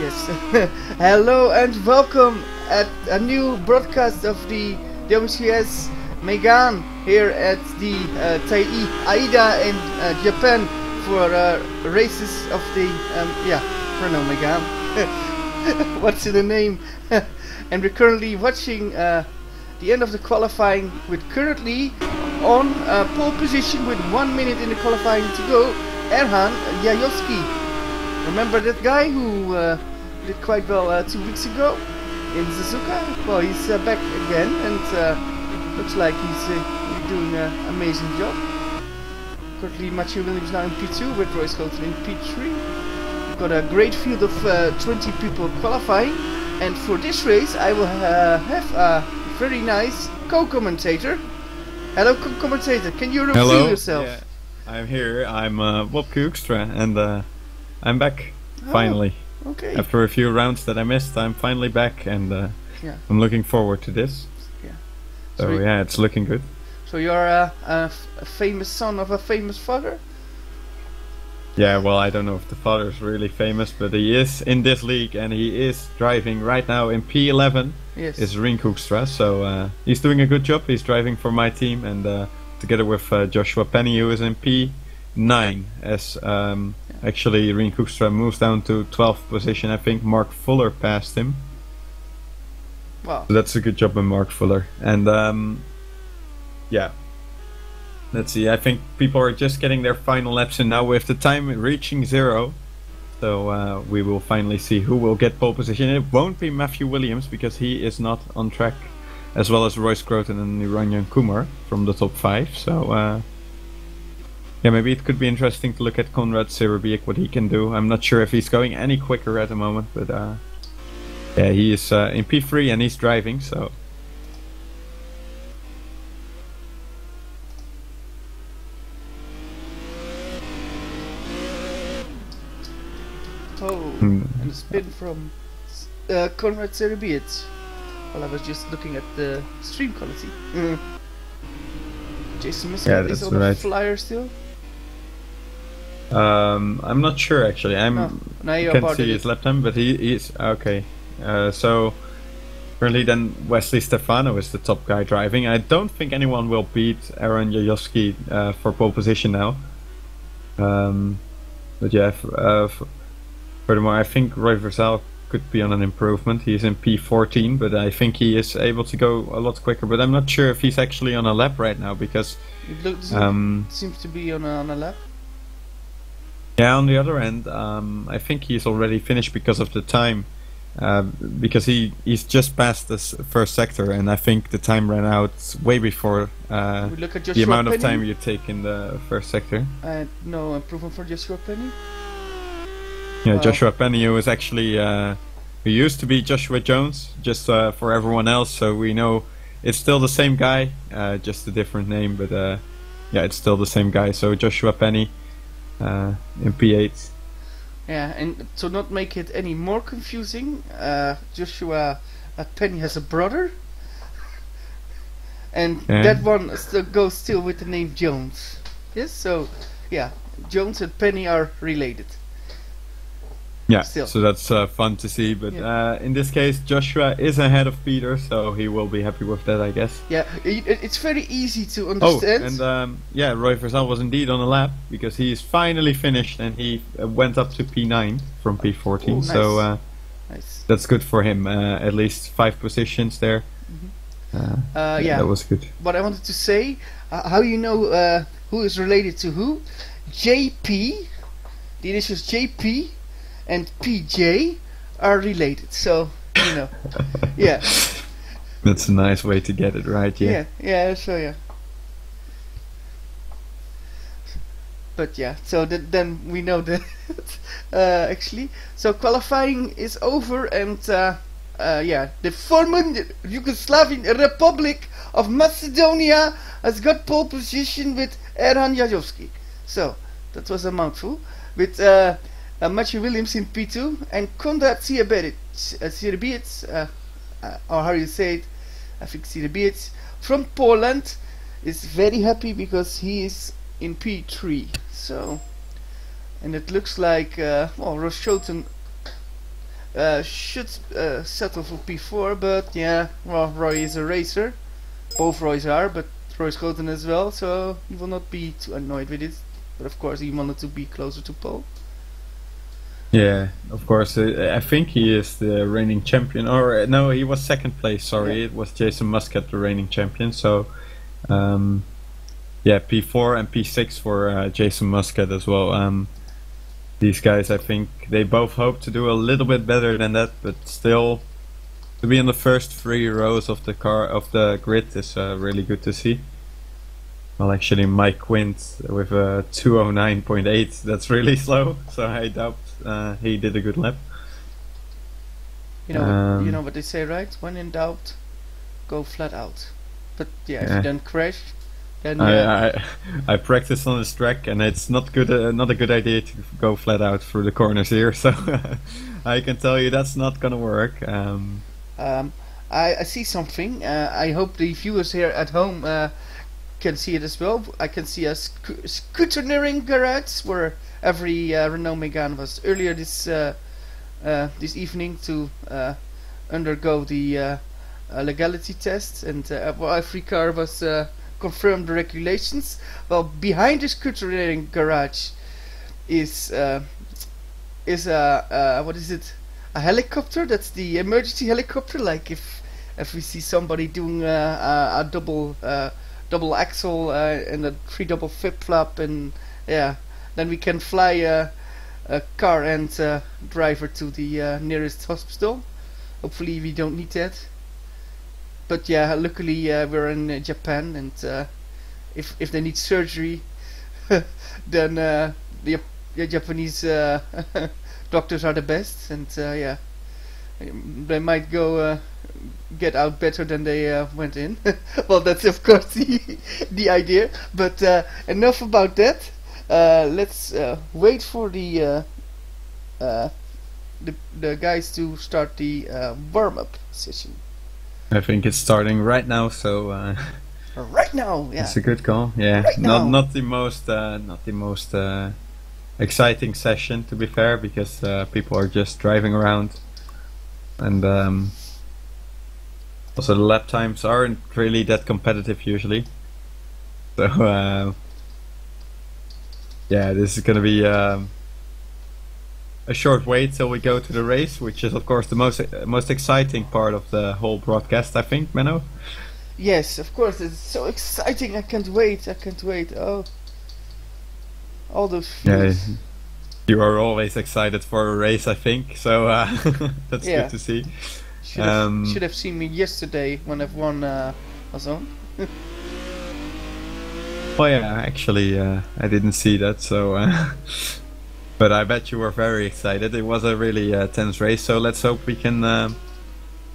Yes. Hello and welcome at a new broadcast of the WCS Mégane here at the Taii Aida in Japan for races of the Renault Mégane. What's the name? And we're currently watching the end of the qualifying with currently on pole position with 1 minute in the qualifying to go, Erhan Yayovsky. Remember that guy who did quite well 2 weeks ago in Suzuka? Well, he's back again, and looks like he's doing an amazing job. Currently, Matthew Williams now in P2 with Royce Colton in P3. We've got a great field of 20 people qualifying, and for this race, I will have a very nice co-commentator. Hello, co-commentator. Can you reveal yourself? Yeah, I'm here. I'm Bob Kukstra, and I'm back, finally. Okay. After a few rounds that I missed, I'm finally back, and I'm looking forward to this. Yeah. So yeah, it's looking good. So you're a famous son of a famous father? Yeah, well, I don't know if the father is really famous, but he is in this league, and he is driving right now in P11. Yes. Is Rien Kukstra, so he's doing a good job. He's driving for my team, and together with Joshua Penny, who is in P9, as actually Rien Kukstra moves down to 12th position. I think Mark Fuller passed him. Wow. So that's a good job by Mark Fuller. And yeah, let's see. I think people are just getting their final laps in now with the time reaching 0. So we will finally see who will get pole position. It won't be Matthew Williams because he is not on track, as well as Royce Croton and Niranjan Kumar from the top 5. So yeah, maybe it could be interesting to look at Konrad Serebiek, what he can do. I'm not sure if he's going any quicker at the moment, but yeah, he is in P3 and he's driving, so. Oh, and a spin from Konrad Serebiec. Well, I was just looking at the stream quality. Jason Missler is on the flyer still? I'm not sure actually. Can't see his lap time, but he is okay. So currently, then Wesley Stefano is the top guy driving. I don't think anyone will beat Aaron Yayovsky for pole position now. But yeah, furthermore, I think Roy Versal could be on an improvement. He's in P14, but I think he is able to go a lot quicker. But I'm not sure if he's actually on a lap right now because it seems to be on a lap. Yeah, on the other end, I think he's already finished because of the time, because he's just passed this first sector, and I think the time ran out way before the amount of time you take in the first sector. No improvement for Joshua Penny? Yeah, Joshua Penny, who is actually, who used to be Joshua Jones, just for everyone else, so we know it's still the same guy, just a different name, but yeah, it's still the same guy, so Joshua Penny. In P8. Yeah, and to not make it any more confusing, Joshua Penny has a brother, and that one goes still with the name Jones. Yes, so yeah, Jones and Penny are related. Yeah, so that's fun to see, but in this case Joshua is ahead of Peter, so he will be happy with that, I guess. Yeah, it's very easy to understand. Oh, and yeah, Roy Versal was indeed on a lap, because he is finally finished, and he went up to P9 from P14, oh, nice. So nice. That's good for him, at least 5 positions there. Yeah, that was good. What I wanted to say, how you know who is related to who? JP, the initials JP and PJ are related, so you know. Yeah, that's a nice way to get it right. So yeah, but yeah, so then we know that actually, so qualifying is over, and yeah, the former Yugoslavian Republic of Macedonia has got pole position with Erhan Yayovsky. So that was a mouthful with Matthew Williams in P2 and Konrad Serebiec, or how you say it, I think Serebiec, from Poland, is very happy because he is in P3. So, and it looks like well, Royce Colton should settle for P4, but yeah, well, Roy is a racer. Both Roys are, but Roy's Schoten as well, so he will not be too annoyed with it. But of course, he wanted to be closer to pole. Yeah, of course. I think he is the reigning champion. Or no, he was second place. Sorry, it was Jason Muscat, the reigning champion. So, yeah, P4 and P6 for Jason Muscat as well. These guys, I think, they both hope to do a little bit better than that, but still, to be in the first 3 rows of the grid is really good to see. Well, actually, Mike Quint with a 209.8. That's really slow. So I doubt he did a good lap. You know what they say, right? When in doubt, go flat out. But yeah, if you don't crash, then I practiced on this track, and it's not a good idea to go flat out through the corners here. So I can tell you that's not gonna work. I see something. I hope the viewers here at home can see it as well. I can see a scooterneering garage where every Renault Mégane was earlier this evening to undergo the legality test, and every car was confirmed the regulations. Well, behind the scooterneering garage is what is it? A helicopter. That's the emergency helicopter. Like if we see somebody doing a double axle and a 3 double flip flop, and yeah, then we can fly a car and driver to the nearest hospital. Hopefully we don't need that. But yeah, luckily we're in Japan, and if they need surgery, then the Japanese doctors are the best, and yeah, they might go get out better than they went in. Well, that's of course the idea. But enough about that. Let's wait for the guys to start the warm-up session. I think it's starting right now. So right now, yeah. It's a good call. Yeah, right not the most exciting session, to be fair, because people are just driving around, and also the lap times aren't really that competitive usually. So yeah, this is gonna be a short wait till we go to the race, which is of course the most exciting part of the whole broadcast, I think, Menno. Yes, of course, it's so exciting. I can't wait. Oh, all those feels. Yeah, you are always excited for a race, I think. So that's good to see. Should have seen me yesterday when F1 was on. Well, yeah, actually, I didn't see that, so. But I bet you were very excited. It was a really tense race, so let's hope we can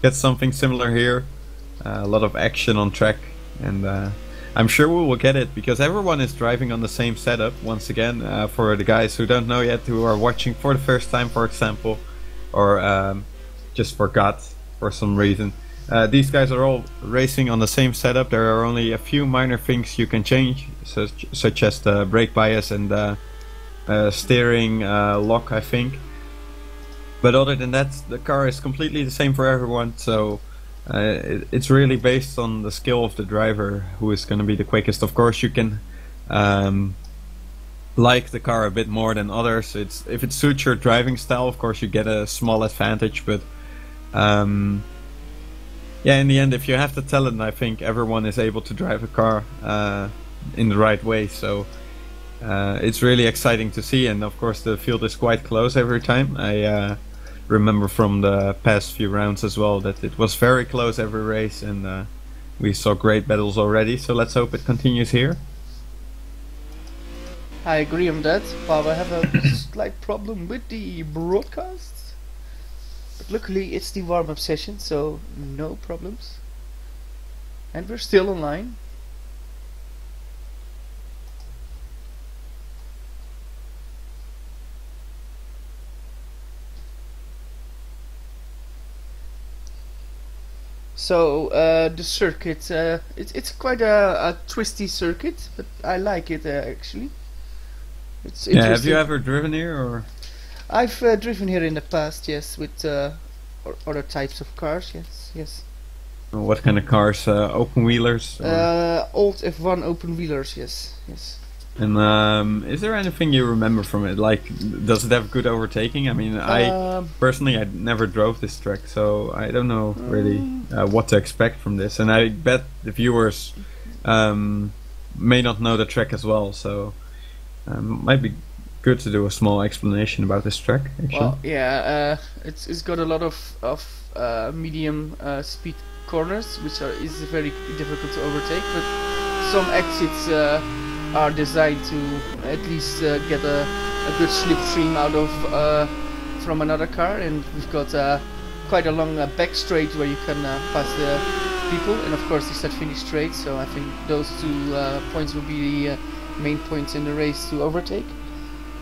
get something similar here. A lot of action on track, and I'm sure we will get it, because everyone is driving on the same setup. Once again, for the guys who don't know yet, who are watching for the first time, for example, or just forgot for some reason. These guys are all racing on the same setup. There are only a few minor things you can change, such as the brake bias and the steering lock, I think. But other than that, the car is completely the same for everyone, so it's really based on the skill of the driver who is going to be the quickest. Of course, you can like the car a bit more than others. If it suits your driving style, of course you get a small advantage, but yeah, in the end, if you have the talent, I think everyone is able to drive a car in the right way. So it's really exciting to see, and of course the field is quite close every time. I remember from the past few rounds as well that it was very close every race, and we saw great battles already, so let's hope it continues here. I agree on that, but I have a slight problem with the broadcast. But luckily it's the warm-up session, so no problems. And we're still online. So the circuit, it's quite a twisty circuit, but I like it actually. It's yeah, have you ever driven here, or? I've driven here in the past, yes, with other types of cars, yes, yes. What kind of cars? Open wheelers? Old F1 open wheelers, yes, yes. And is there anything you remember from it? Like, does it have good overtaking? I mean, I personally I never drove this track, so I don't know really what to expect from this. And I bet the viewers may not know the track as well, so might be good to do a small explanation about this track. Actually. Well, yeah, it's got a lot of medium speed corners, which is very difficult to overtake, but some exits are designed to at least get a good slipstream out of from another car, and we've got quite a long back straight where you can pass the people, and of course the start finish straight, so I think those two points will be the main points in the race to overtake.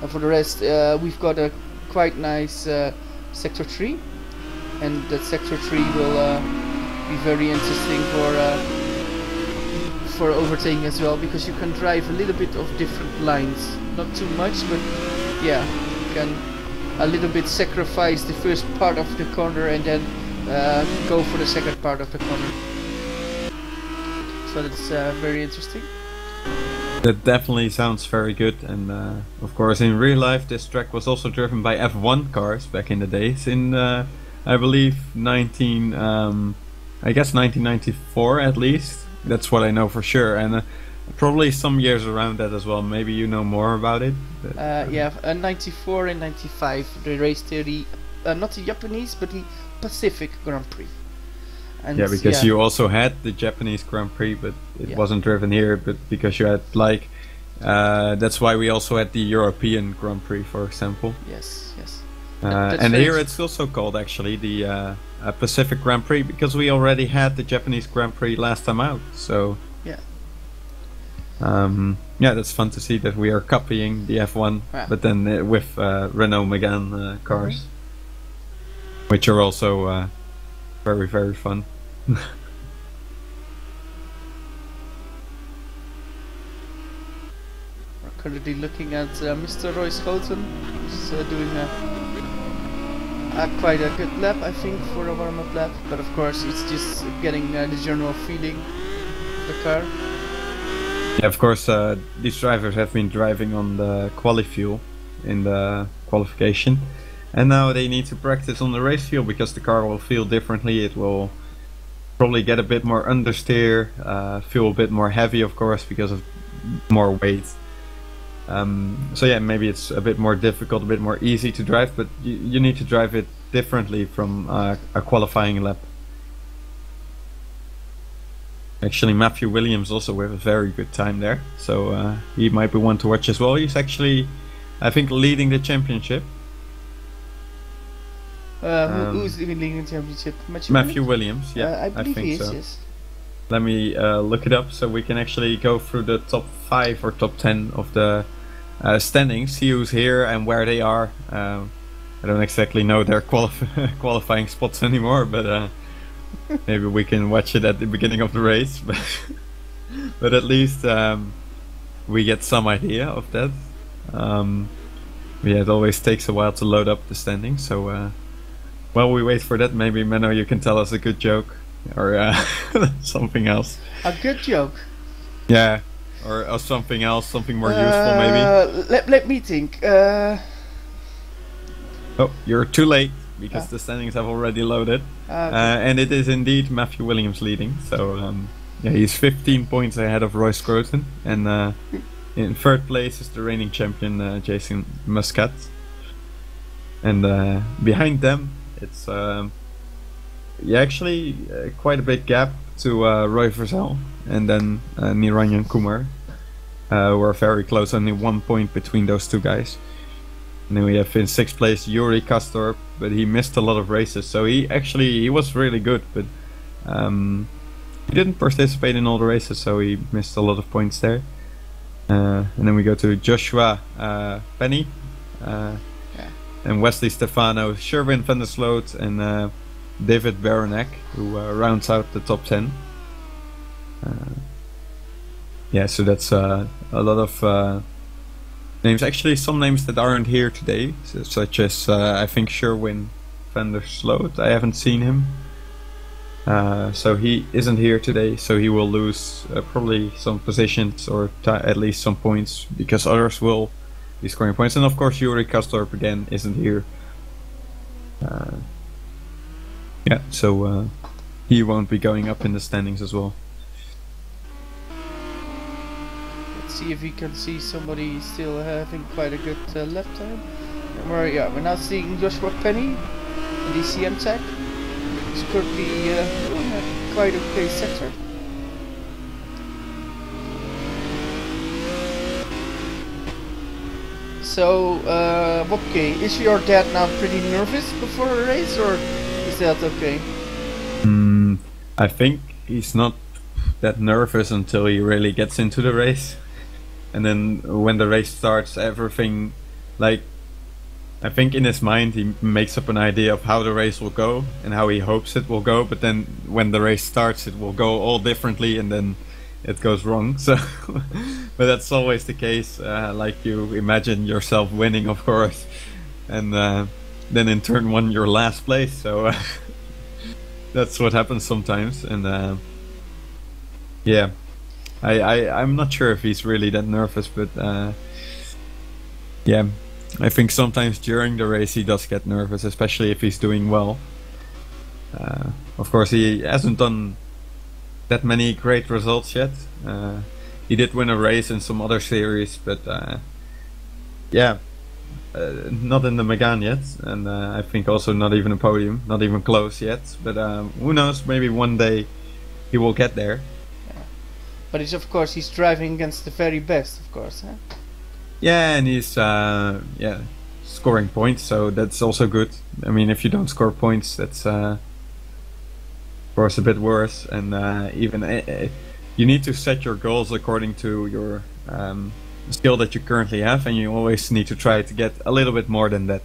And for the rest, we've got a quite nice sector 3, and that sector 3 will be very interesting for overtaking as well, because you can drive a little bit of different lines, not too much, but yeah, you can a little bit sacrifice the first part of the corner and then go for the second part of the corner. So that's very interesting. That definitely sounds very good, and of course in real life this track was also driven by F1 cars back in the days in I believe 1994 at least. That's what I know for sure, and probably some years around that as well. Maybe you know more about it. Yeah, 94 and 95 they raced the not the Japanese but the Pacific Grand Prix. And yeah, because you also had the Japanese Grand Prix, but it wasn't driven here. But because you had like, that's why we also had the European Grand Prix, for example. Yes, yes. And here it's also called actually the Pacific Grand Prix, because we already had the Japanese Grand Prix last time out. So yeah, yeah, that's fun to see that we are copying the F1, but then with Renault Mégane cars, which are also very, very fun. We're currently looking at Mr. Roy Schouten, who's doing quite a good lap, I think, for a warm-up lap. But of course, it's just getting the general feeling of the car. Yeah, of course, these drivers have been driving on the quali fuel in the qualification. And now they need to practice on the race fuel, because the car will feel differently. It will probably get a bit more understeer, feel a bit more heavy, of course, because of more weight. So yeah, maybe it's a bit more difficult, a bit more easy to drive, but you need to drive it differently from a qualifying lap. Actually, Matthew Williams also with a very good time there, so he might be one to watch as well. He's actually, I think, leading the championship. Who's even leading the championship? Matthew Williams, yeah, I believe think he is, so. yes. Let me look it up so we can actually go through the top 5 or top 10 of the standings, see who's here and where they are. I don't exactly know their qualifying spots anymore, but maybe we can watch it at the beginning of the race. But at least we get some idea of that. Yeah, it always takes a while to load up the standings, so while we wait for that, maybe Menno, you can tell us a good joke or something else. A good joke? Yeah, or something else, something more useful maybe. Let me think. Oh, you're too late, because the standings have already loaded. And it is indeed Matthew Williams leading, so yeah, he's 15 points ahead of Roy Scruton, and in third place is the reigning champion Jason Muscat, and behind them it's actually quite a big gap to Roy Versel and then Niranjan Kumar. We're very close, only 1 point between those two guys. And then we have in 6th place Yuri Kastorp, but he missed a lot of races, so he was really good, but he didn't participate in all the races, so he missed a lot of points there. And then we go to Joshua Penny, and Wesley Stefano, Sherwin van der Sloot, and David Baronek, who rounds out the top 10. Yeah, so that's a lot of names. Actually, some names that aren't here today, such as I think Sherwin van der Sloot. I haven't seen him. So he isn't here today, so he will lose probably some positions or at least some points, because others will be scoring points. And of course Yuri Kastorp again isn't here. Yeah, so he won't be going up in the standings as well. Let's see if we can see somebody still having quite a good lap time. We're now seeing Joshua Penny in the CM tag. He's currently quite okay sector. So, Bobke, is your dad now pretty nervous before a race, or is that okay? I think he's not that nervous until he really gets into the race. And then when the race starts, everything, like, I think in his mind he makes up an idea of how the race will go and how he hopes it will go, but then when the race starts it will go all differently and then it goes wrong. So but that's always the case, like you imagine yourself winning, of course, and then in turn 1 you're last place, so that's what happens sometimes. And yeah, I'm not sure if he's really that nervous, but yeah, I think sometimes during the race he does get nervous, especially if he's doing well. Of course, he hasn't done that many great results yet. He did win a race in some other series, but yeah, not in the Mégane yet, and I think also not even a podium, not even close yet. But who knows? Maybe one day he will get there. But it's, of course, he's driving against the very best, of course. Huh? Yeah, and he's scoring points, so that's also good. I mean, if you don't score points, that's of course a bit worse. And even you need to set your goals according to your skill that you currently have, and you always need to try to get a little bit more than that.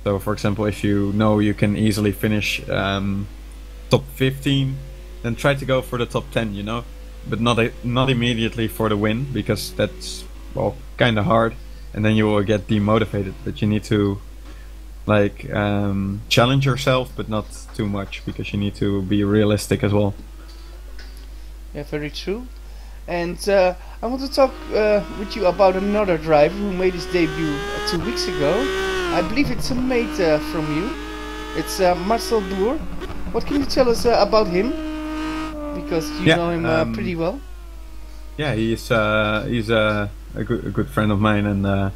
So, for example, if you know you can easily finish top 15, then try to go for the top 10. You know, but not immediately for the win, because that's, well, kind of hard, and then you will get demotivated. But you need to, like, challenge yourself, but not too much, because you need to be realistic as well. Yeah, very true. And I want to talk with you about another driver who made his debut 2 weeks ago. I believe it's a mate from you. It's Marcel Boer. What can you tell us about him? Because you know him pretty well. Yeah, he's a good friend of mine, and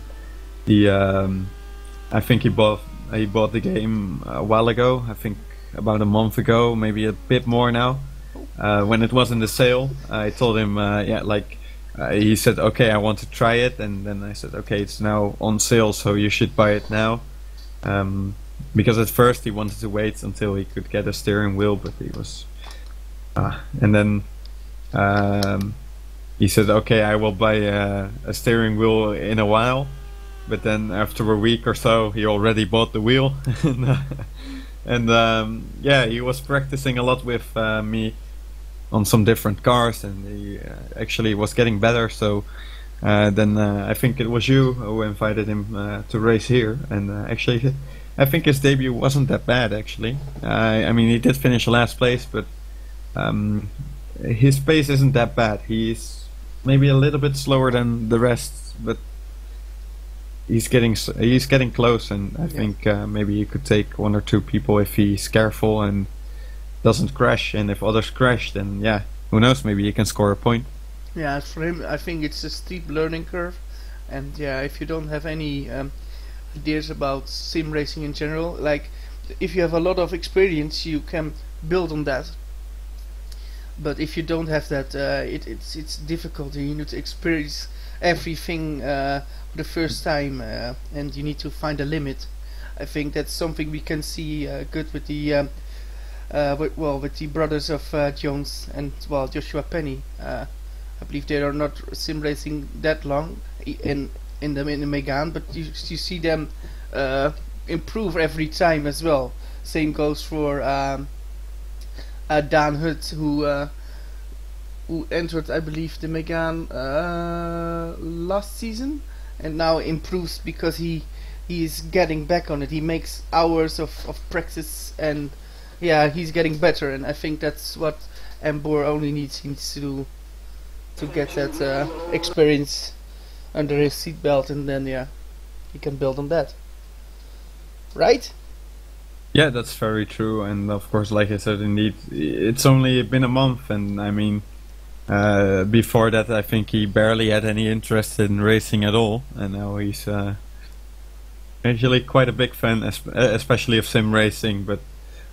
he I think he bought the game a while ago. I think about a month ago, maybe a bit more now. When it was in the sale, I told him, he said, okay, I want to try it, and then I said, okay, it's now on sale, so you should buy it now. Because at first he wanted to wait until he could get a steering wheel, but he was, and then he said, okay, I will buy a steering wheel in a while. But then after a week or so, he already bought the wheel. and yeah, he was practicing a lot with me on some different cars, and he actually was getting better. So then I think it was you who invited him to race here. And actually, I think his debut wasn't that bad, actually. I mean, he did finish last place, but his pace isn't that bad. He's maybe a little bit slower than the rest, but he's getting close, and I think maybe he could take 1 or 2 people if he's careful and doesn't crash. And if others crash, then yeah, who knows, maybe he can score a point. Yeah, for him, I think it's a steep learning curve, and yeah, if you don't have any ideas about sim racing in general, like if you have a lot of experience, you can build on that. But if you don't have that, it's difficult. You need to experience everything for the first time, and you need to find a limit. I think that's something we can see good with the with the brothers of Jones and Joshua Penny. I believe they are not sim racing that long in the Mégane, but you see them improve every time as well. Same goes for Dan Hutt, who entered, I believe, the Mégane last season, and now improves because he is getting back on it. He makes hours of practice, and yeah, he's getting better. And I think that's what Embor only needs to do to get that experience under his seatbelt, and then yeah, he can build on that. Right? Yeah, that's very true. And of course, like I said, indeed, it's only been a month, and I mean, before that, I think he barely had any interest in racing at all, and now he's actually quite a big fan, especially of sim racing, but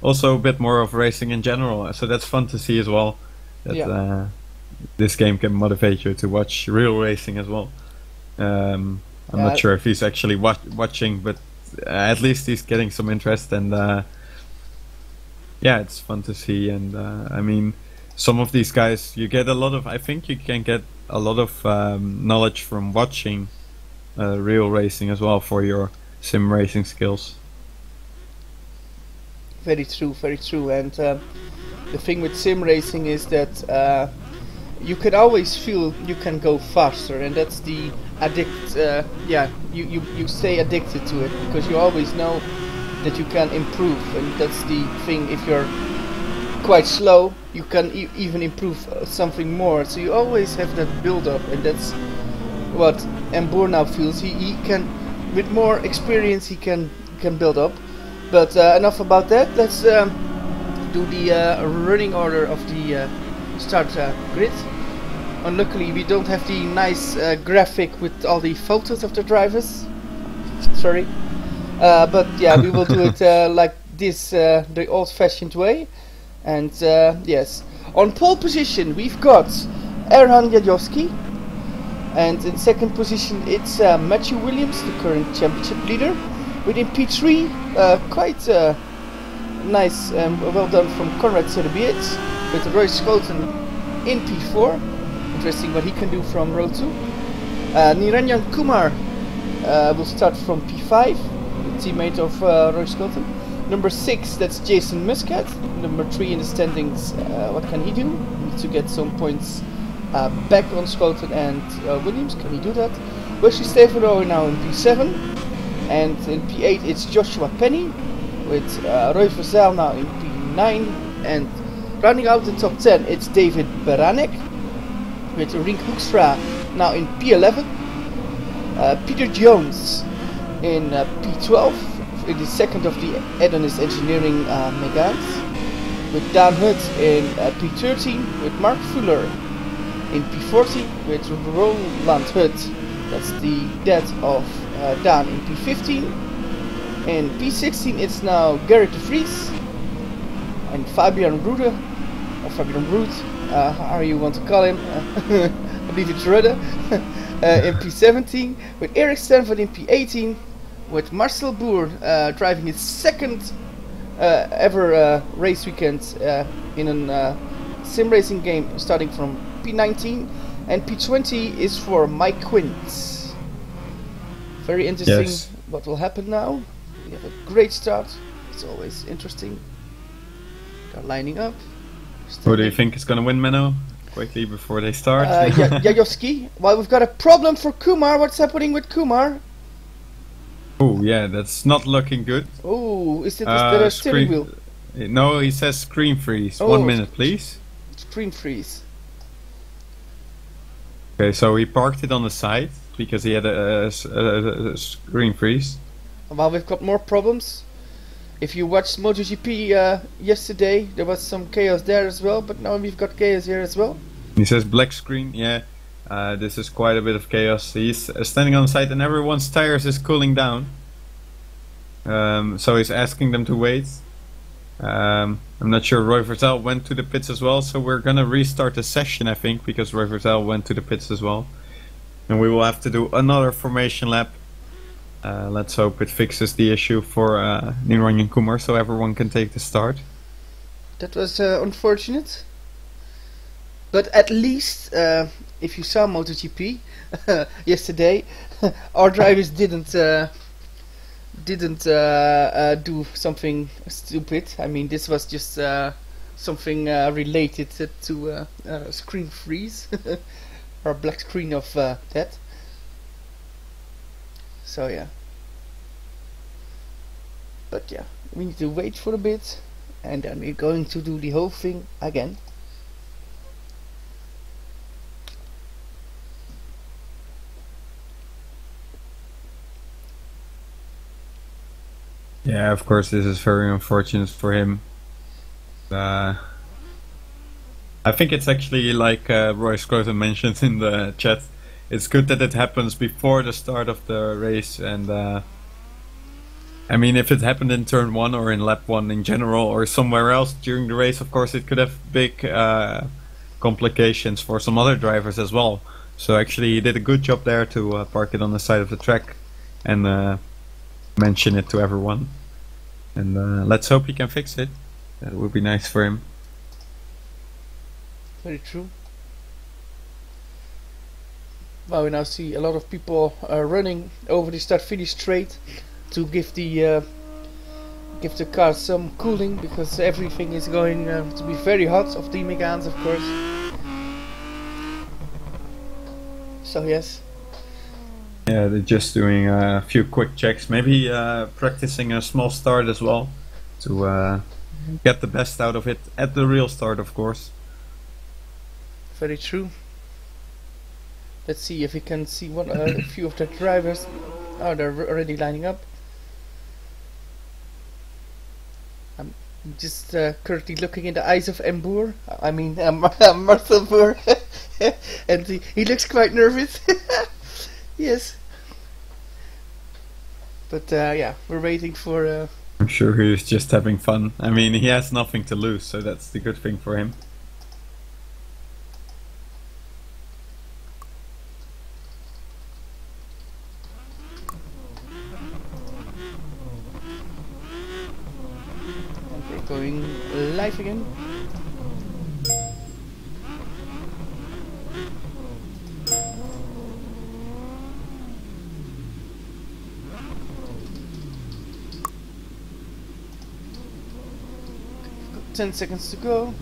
also a bit more of racing in general. So that's fun to see as well. That this game can motivate you to watch real racing as well. I'm not sure if he's actually watching, but at least he's getting some interest, and yeah, it's fun to see. And I mean, some of these guys, you get a lot of. I think you can get a lot of knowledge from watching real racing as well for your sim racing skills. Very true, very true. And the thing with sim racing is that you can always feel you can go faster, and that's the you stay addicted to it because you always know that you can improve, and that's the thing. If you're quite slow, you can even improve something more, so you always have that build up, and that's what Embor now feels. He can, with more experience, he can build up. But enough about that. Let's do the running order of the start grid. Unluckily, we don't have the nice graphic with all the photos of the drivers. Sorry, but yeah, we will do it like this, the old-fashioned way. And yes, on pole position we've got Erhan Jadowski, and in second position it's Matthew Williams, the current championship leader. Within P3, quite nice and well done from Konrad Serbiec, with Roy Schouten in P4. Interesting what he can do from row 2. Niranjan Kumar will start from P5, the teammate of Roy Schouten. Number 6, that's Jason Muscat. Number 3 in the standings, what can he do? Needs to get some points back on Schouten and Williams. Can he do that? Wesley Stefano now in P7. And in P8 it's Joshua Penny, with Roy Verzaal now in P9. And rounding out the top 10 it's David Beranek, with Rink Hoekstra now in P11. Peter Jones in P12, in the second of the Adonis Engineering Meganes. With Dan Hutt in P13, with Mark Fuller in P14, with Roland Hutt, that's the dad of Dan, in P15. In P16 it's now Garrett de Vries and Fabian Rude, or Fabian Ruud, how you want to call him, I believe it's Rude, in P17, with Eric Stanford in P18, with Marcel Boer driving his second ever race weekend in a sim racing game, starting from P19, and P20 is for Mike Quint. Very interesting what will happen now. We have a great start. It's always interesting. They're lining up. Who do you think is going to win, Menno? Quickly before they start. Jadowski. Well, we've got a problem for Kumar. What's happening with Kumar? Oh, yeah, that's not looking good. Oh, is it a steering wheel? No, he says screen freeze. Oh, 1 minute, please. Screen freeze. Okay, so he parked it on the side because he had a screen freeze. Well, we've got more problems. If you watched MotoGP yesterday, there was some chaos there as well, but now we've got chaos here as well. He says black screen, yeah. This is quite a bit of chaos. He's standing on the side and everyone's tires is cooling down. So he's asking them to wait. I'm not sure, Roy Verzaal went to the pits as well, so we're gonna restart the session, I think, because Roy Verzaal went to the pits as well. And we will have to do another formation lap. Let's hope it fixes the issue for Niranjan Kumar, so everyone can take the start. That was unfortunate. But at least, if you saw MotoGP yesterday, our drivers didn't do something stupid. I mean, this was just something related to screen freeze or black screen of that. So yeah. But yeah, we need to wait for a bit, and then we're going to do the whole thing again. Yeah, of course, this is very unfortunate for him. I think it's actually like Roy Scroton mentioned in the chat. It's good that it happens before the start of the race, and I mean, if it happened in turn 1 or in lap 1 in general or somewhere else during the race, of course it could have big complications for some other drivers as well. So actually he did a good job there to park it on the side of the track and mention it to everyone. And let's hope he can fix it. That would be nice for him. Very true. Well, we now see a lot of people running over the start-finish straight to give the car some cooling, because everything is going to be very hot of the Meganes, of course. So yes. Yeah, they're just doing a few quick checks, maybe practicing a small start as well to get the best out of it at the real start, of course. Very true. Let's see if we can see a few of the drivers. Oh, they're already lining up. I'm just currently looking in the eyes of Mbour. I mean, Marcel Boer. And he looks quite nervous. Yes. But yeah, we're waiting for... I'm sure he's just having fun. I mean, he has nothing to lose, so that's the good thing for him. Going live again. Got 10 seconds to go.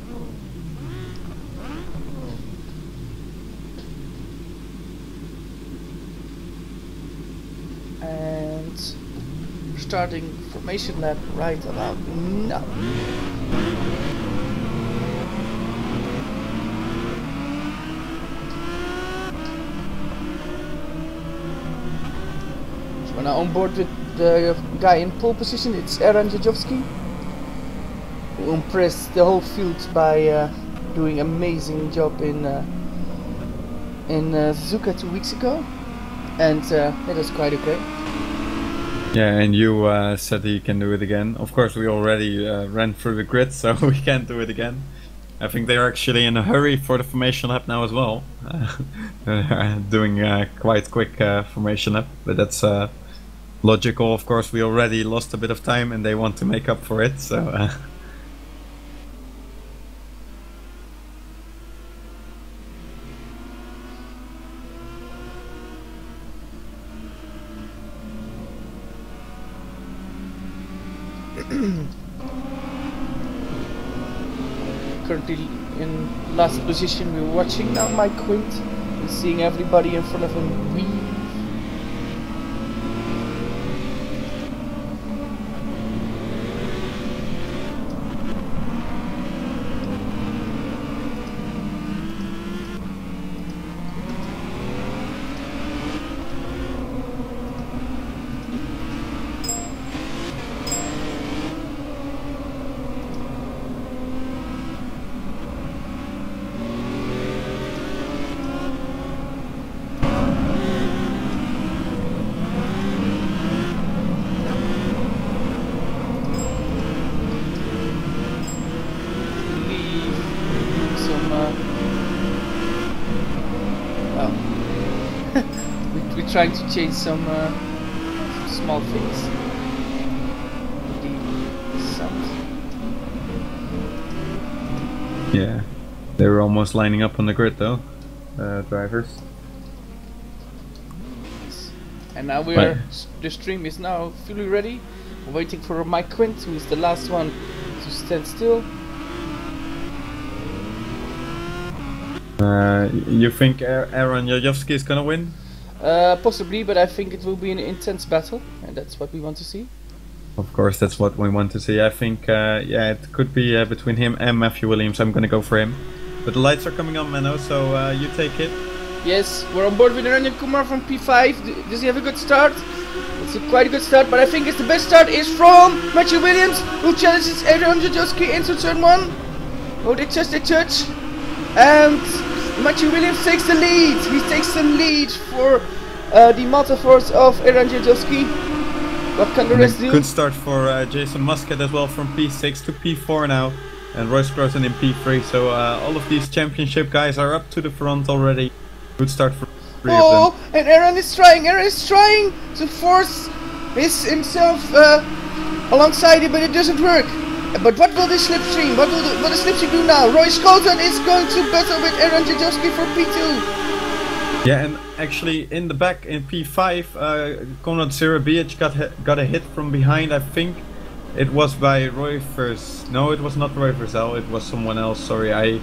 And starting formation lap right about now. So we're now on board with the guy in pole position. It's Aaron Jajowski, who impressed the whole field by doing an amazing job in Suzuka 2 weeks ago, and it was quite okay. Yeah, and you said he can do it again. Of course, we already ran through the grid, so we can't do it again. I think they're actually in a hurry for the formation lap now as well. They're doing quite quick formation lap, but that's logical. Of course, we already lost a bit of time and they want to make up for it, so... Currently in last position, we're watching now Mike Quint and seeing everybody in front of him weave. We're trying to change some small things. The sound. Yeah, they were almost lining up on the grid though, drivers. And now we're the stream is now fully ready. We're waiting for Mike Quint, who is the last one to stand still. You think Aaron Jajowski is gonna win? Possibly, but I think it will be an intense battle, and that's what we want to see. Of course, that's what we want to see. I think, yeah, it could be between him and Matthew Williams. I'm gonna go for him. But the lights are coming on, Menno, so you take it. Yes, we're on board with Ranjan Kumar from P5. Does he have a good start? It's quite a good start, but I think it's the best start is from Matthew Williams, who challenges Adrian Jajowski into turn 1. Oh, they touch. And Matthew Williams takes the lead. He takes the lead for the multiforce of Adrian Jajowski. What can the rest do? Good start for Jason Muscat as well, from P6 to P4 now. And Royce Croton in P3, so all of these championship guys are up to the front already. Good start for 3 of them. Oh, and Aaron is trying to force himself alongside it, but it doesn't work. But what will the slipstream? What will the slipstream do now? Royce Croton is going to battle with Aaron Jajowski for P2. Yeah, and actually in the back in P5, Konrad Zerabic got a hit from behind. I think it was by Roy Vers. No, it was not Roy Versal. It was someone else. Sorry, I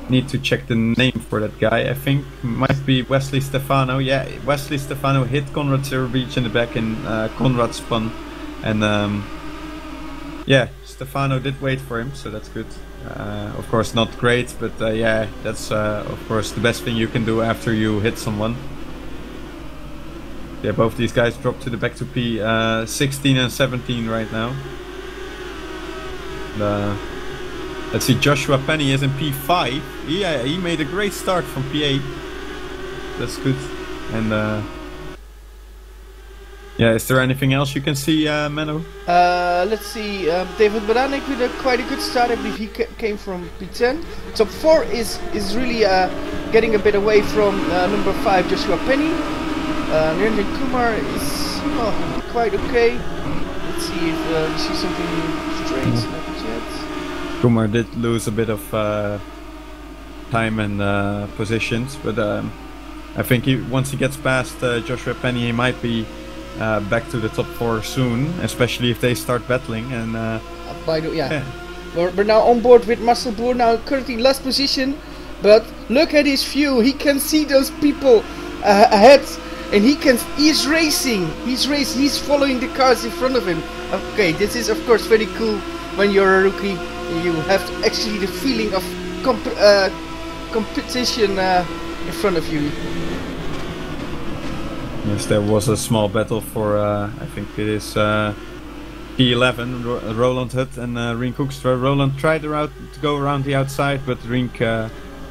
need to check the name for that guy. I think might be Wesley Stefano. Yeah, Wesley Stefano hit Konrad Zerabic in the back, and Konrad spun. And yeah, Stefano did wait for him, so that's good. Of course, not great, but yeah, that's of course the best thing you can do after you hit someone. Yeah, both these guys dropped to the back to P16 and 17 right now. Let's see, Joshua Penny is in P5. Yeah, he made a great start from P8. That's good. And yeah, is there anything else you can see, Menno? Let's see, David Baranek with quite a good start. I believe he came from P10. Top 4 is really getting a bit away from number 5, Joshua Penny. Ranjan Kumar is quite okay. Let's see if we see something strange. Not yet. Kumar did lose a bit of time and positions, but I think once he gets past Joshua Penny, he might be back to the top 4 soon, especially if they start battling. And yeah. We're now on board with Marcel Boer, now currently last position, but look at his view. He can see those people ahead, and he's racing. He's following the cars in front of him. Okay, this is of course very cool when you're a rookie. You have actually the feeling of competition in front of you. Yes, there was a small battle for, I think it is P11, Roland Hutt and Rink Hoekstra. Roland tried to go around the outside, but Rink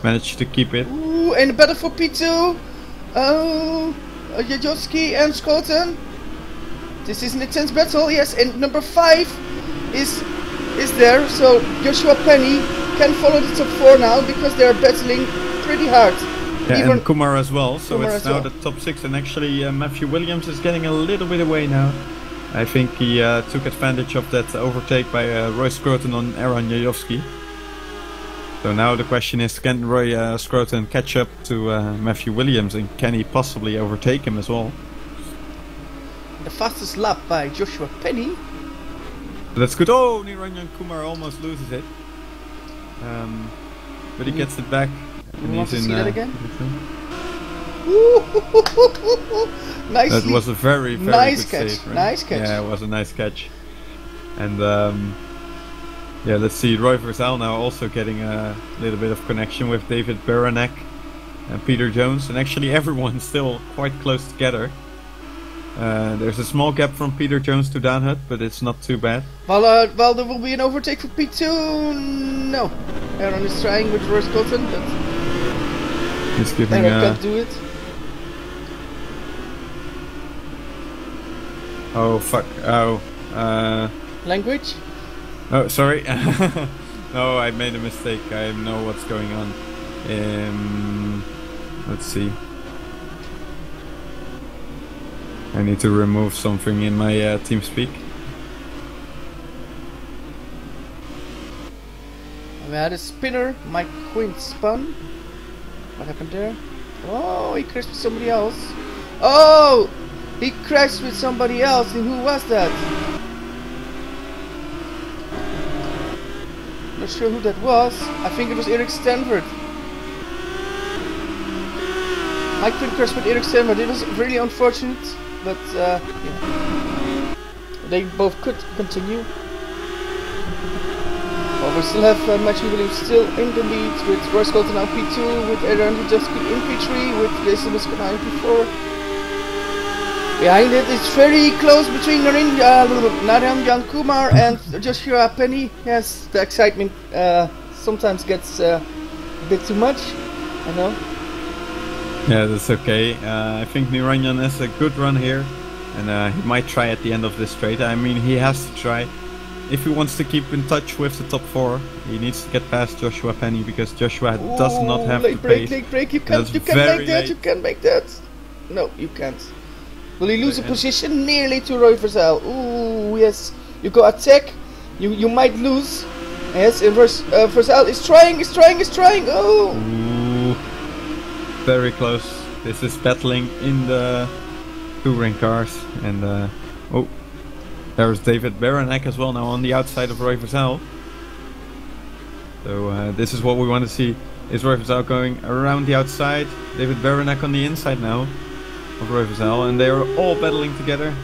managed to keep it. Ooh, and a battle for P2. Jajowski and Schoten. This is an intense battle, yes, and number 5 is there, so Joshua Penny can follow the top 4 now because they are battling pretty hard. Yeah, and Kumar as well, so Kumar it's now the top 6, and actually Matthew Williams is getting a little bit away now. I think he took advantage of that overtake by Roy Scroton on Aaron Jajowski. So now the question is, can Roy Scroton catch up to Matthew Williams, and can he possibly overtake him as well? The fastest lap by Joshua Penny. That's good. Oh, Niranjan Kumar almost loses it. But he gets it back. You want to see that again? Nicely. That was a very nice good catch. save, right? Nice catch. Yeah, it was a nice catch. And yeah, let's see, Roy Versal now also getting a little bit of connection with David Baranek and Peter Jones, and actually everyone's still quite close together. There's a small gap from Peter Jones to Dan Hutt, but it's not too bad. Well, there will be an overtake for P2. No, Aaron is trying with Royce Cotton, but he's giving. Aaron can't do it. Oh fuck! Oh. Language? Oh, sorry. No, I made a mistake. I know what's going on. Let's see. I need to remove something in my TeamSpeak. We had a spinner. Mike Quint spun. What happened there? Oh, he crashed with somebody else. Oh, he crashed with somebody else. And who was that? Not sure who that was. I think it was Eric Stanford. I could crash with Eriksen, but it was really unfortunate. But yeah, they both could continue. Well, we still have Matthew Williams still in the lead with Royce Colton now P2, with Aaron Lujewski in P3, with Jason Muscana in P4. Behind it, it's very close between Narendra Jan Kumar and Joshua Penny. Yes, the excitement sometimes gets a bit too much, I know. Yeah, that's okay. I think Niranjan has a good run here, and he might try at the end of this straight. I mean, he has to try. If he wants to keep in touch with the top 4, he needs to get past Joshua Penny, because Joshua does not have the pace. Late break, you can make that, you can make that. No, you can't. Will he lose a position nearly to Roy Versal? Ooh, yes. You go attack, you might lose. Yes, and Versal is trying. Oh! Ooh, very close. This is battling in the touring cars, and oh, there's David Baranek as well now on the outside of Roy Versal. So this is what we want to see. Is Roy Versal going around the outside? David Baranek on the inside now of Roy Versal, and they are all battling together.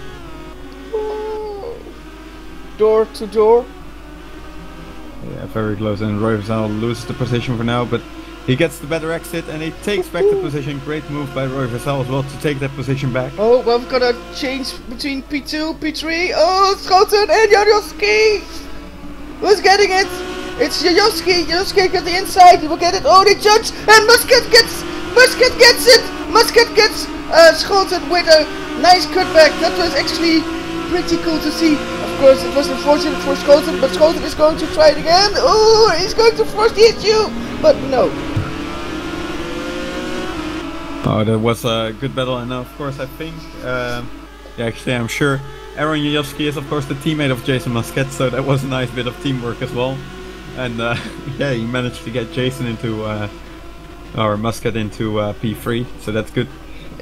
Door to door. Yeah, very close, and Roy Versal loses the position for now, but he gets the better exit and he takes back the position. Great move by Roy Versal as well to take that position back. Oh, well, we've got a change between P2, P3. Oh, Schouten and Jarowski! Who's getting it? It's Jarowski. Jarowski got the inside. He will get it. Oh, the judge, and Muscat gets it. Muscat gets Schouten with a nice cutback. That was actually pretty cool to see. Of course, it was unfortunate for Schouten, but Schouten is going to try it again. Oh, he's going to force the issue, but no. Oh, that was a good battle, and of course I think, yeah, actually I'm sure Aaron Jajewski is of course the teammate of Jason Muscat, so that was a nice bit of teamwork as well. And yeah, he managed to get Jason into, or Muscat into P3, so that's good.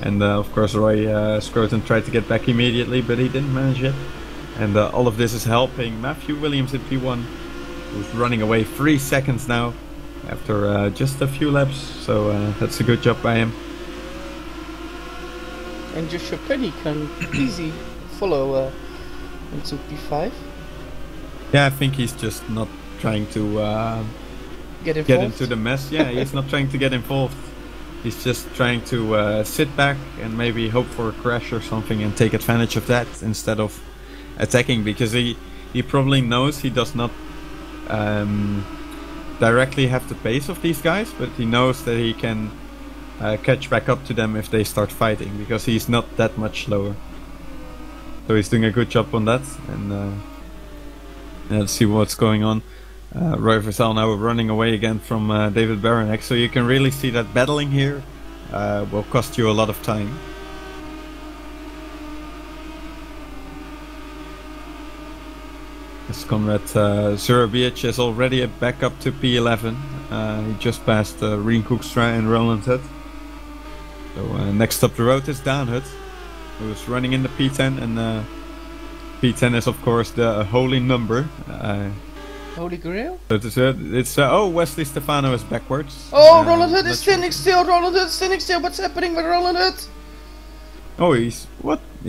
And of course Roy Scroton tried to get back immediately, but he didn't manage it. And all of this is helping Matthew Williams in P1, who's running away 3 seconds now after just a few laps, so that's a good job by him. And Joshua Penny can easily follow into P5. Yeah, I think he's just not trying to get into the mess. Yeah, he's not trying to get involved. He's just trying to sit back and maybe hope for a crash or something and take advantage of that instead of attacking, because he probably knows he does not directly have the pace of these guys, but he knows that he can catch back up to them if they start fighting, because he's not that much slower. So he's doing a good job on that, and let's see what's going on. Roy Versal now running away again from David Baranek, so you can really see that battling here will cost you a lot of time. As Conrad Zurabic is already back up to P11. He just passed Rien Koekstra and Roland Hutt. So next up the road is Daan Hutt, who's running in the P10, and P10 is of course the holy number. Holy Grail? It's oh, Wesley Stefano is backwards. Oh, Roland Hutt is standing still. Roland Hutt is standing still. What's happening with Roland Hutt? Oh, he's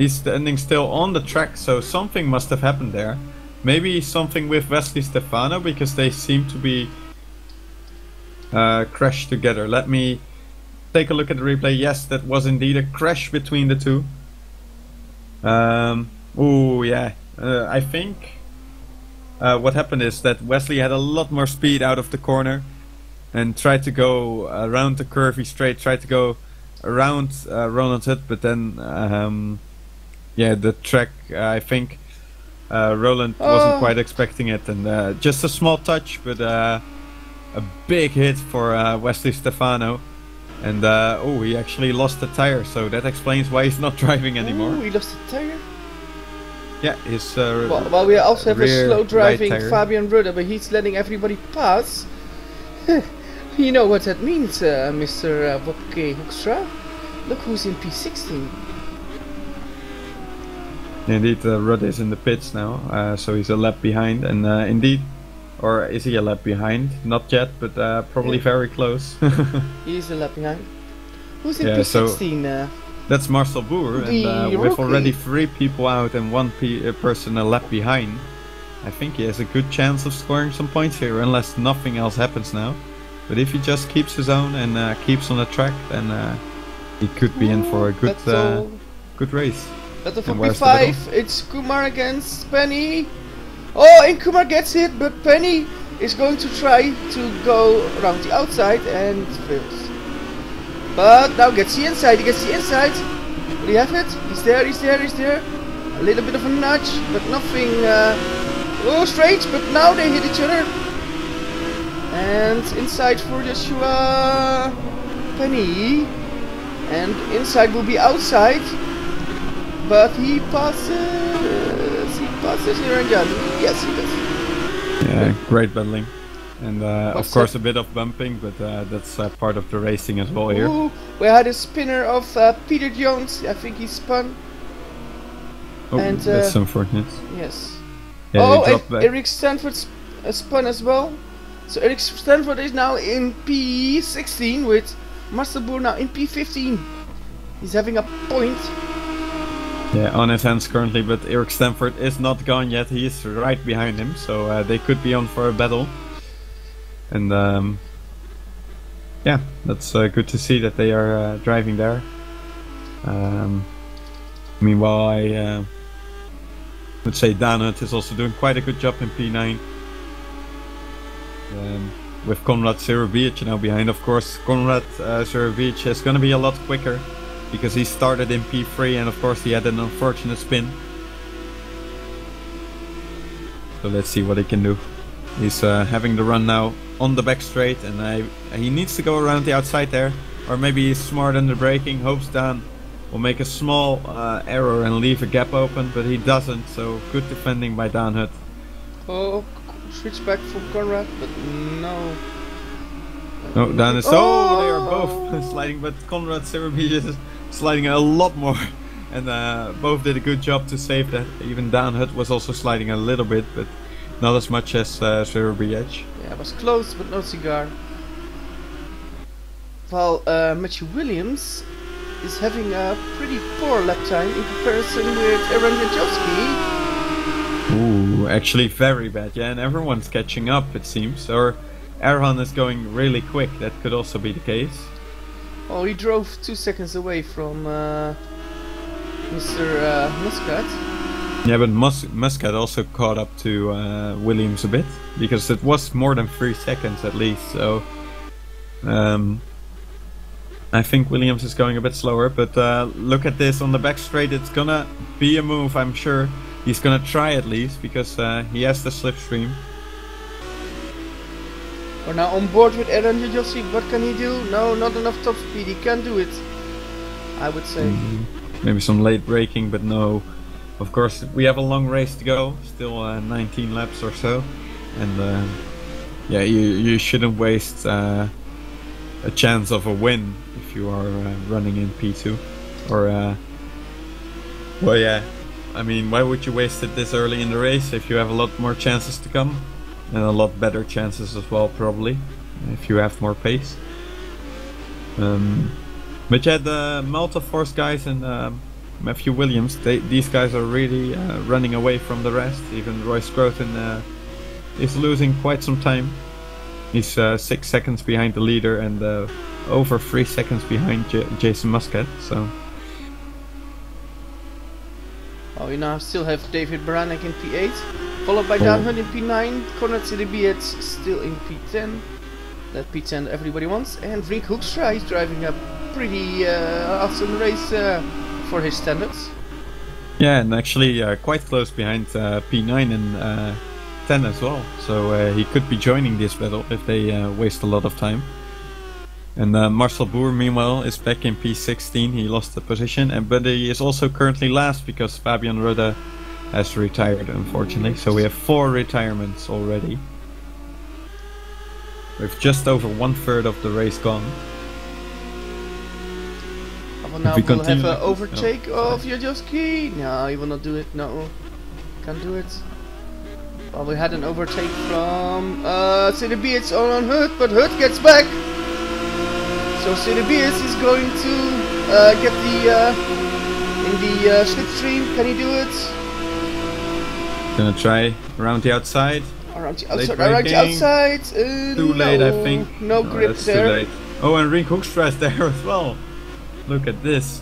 standing still on the track, so something must have happened there. Maybe something with Wesley Stefano, because they seem to be crashed together. Let me take a look at the replay. Yes, that was indeed a crash between the two. Oh yeah, I think what happened is that Wesley had a lot more speed out of the corner and tried to go around the curvy straight, tried to go around Roland Hutt, but then yeah, the track, I think Roland wasn't quite expecting it, and just a small touch, but a big hit for Wesley Stefano. And oh, he actually lost the tire, so that explains why he's not driving anymore. Oh, he lost the tire? Yeah, his well, we also have a slow driving right Fabian Rudder, but he's letting everybody pass. You know what that means, Mr. Wopke Hoekstra? Look who's in P16. Indeed, Rudd is in the pits now, so he's a lap behind, and indeed, or is he a lap behind? Not yet, but probably very close. He's a lap behind. Who's in Yeah, so P16? that's Marcel Boer, The and with rookie. already 3 people out and one person a lap behind, I think he has a good chance of scoring some points here, unless nothing else happens now. But if he just keeps his own and keeps on the track, then he could be in for a good good race. Battle for And where's the P5, it's Kumar against Penny. Oh, and Kumar gets hit, but Penny is going to try to go around the outside and fails. But now gets the inside, he gets the inside. Do you have it? He's there, he's there, he's there. A little bit of a nudge, but nothing strange, but now they hit each other. And inside for Joshua Penny. And inside will be outside. But he passes here and Jan. Yes, he does. Yeah, great battling. And of course a bit of bumping, but that's part of the racing as well here. Ooh, we had a spinner of Peter Jones. I think he spun. Oh, and, that's unfortunate. Yes. Yeah, oh, they and dropped back. Eric Stanford spun as well. So Eric Stanford is now in P16 with Marcel Boer now in P15. He's having a point. Yeah, on his hands currently, but Eric Stanford is not gone yet. He is right behind him, so they could be on for a battle. And yeah, that's good to see that they are driving there. Meanwhile, I would say Danut is also doing quite a good job in P9. With Konrad Serovic now behind, of course. Konrad Serovic is going to be a lot quicker because he started in P3 and of course he had an unfortunate spin. So let's see what he can do. He's having the run now on the back straight, and he needs to go around the outside there, or maybe he's smart in the braking. Hopes Dan will make a small error and leave a gap open, but he doesn't, so good defending by Dan Hut. Oh, switch back for Conrad, but no. No, Dan is... Oh, they are both sliding, but Konrad Serovic is sliding a lot more. And both did a good job to save that. Even Dan Hut was also sliding a little bit, but not as much as Serovic. Yeah, it was close, but no cigar. While Matthew Williams is having a pretty poor lap time in comparison with Aaron Jajowski. Ooh, actually very bad, yeah, and everyone's catching up it seems. Or Erhan is going really quick, that could also be the case. Oh, he drove 2 seconds away from Mr. Muscat. Yeah, but Muscat also caught up to Williams a bit, because it was more than 3 seconds at least, so... I think Williams is going a bit slower, but look at this on the back straight, it's gonna be a move, I'm sure. He's gonna try at least, because he has the slipstream. We're now on board with Aaron Jajowski. What can he do? No, not enough top speed, he can't do it, I would say. Maybe some late braking, but no. Of course, we have a long race to go, still 19 laps or so. And yeah, you shouldn't waste a chance of a win if you are running in P2. Or, well, yeah, I mean, why would you waste it this early in the race if you have a lot more chances to come? And a lot better chances as well, probably, if you have more pace. But yeah, the Malta Force guys and Matthew Williams, these guys are really running away from the rest. Even Royce Groton is losing quite some time. He's 6 seconds behind the leader and over 3 seconds behind Jason Muscat. So. Oh, we now still have David Baranek in P8, followed by Dan Hunt in P9, Konrad Sidibiec still in P10. That P10 everybody wants, and Rink Hoekstra is driving a pretty awesome race for his standards. Yeah, and actually quite close behind P9 and 10 as well, so he could be joining this battle if they waste a lot of time. And Marcel Boer, meanwhile, is back in P16. He lost the position, but he is also currently last because Fabian Rudde has retired, unfortunately. So we have 4 retirements already. With just over 1/3 of the race gone. Now we'll have an overtake of Jajowski. No, he will not do it. No, can't do it. Well, we had an overtake from Sidibiec on Hut, but Hut gets back. So Cerebius is going to get the in the slipstream. Can he do it? Gonna try around the outside. Around the outside. Around the outside. Too late, I think. No grip that's there. Too late. Oh, and Rink Hoekstra is there as well. Look at this.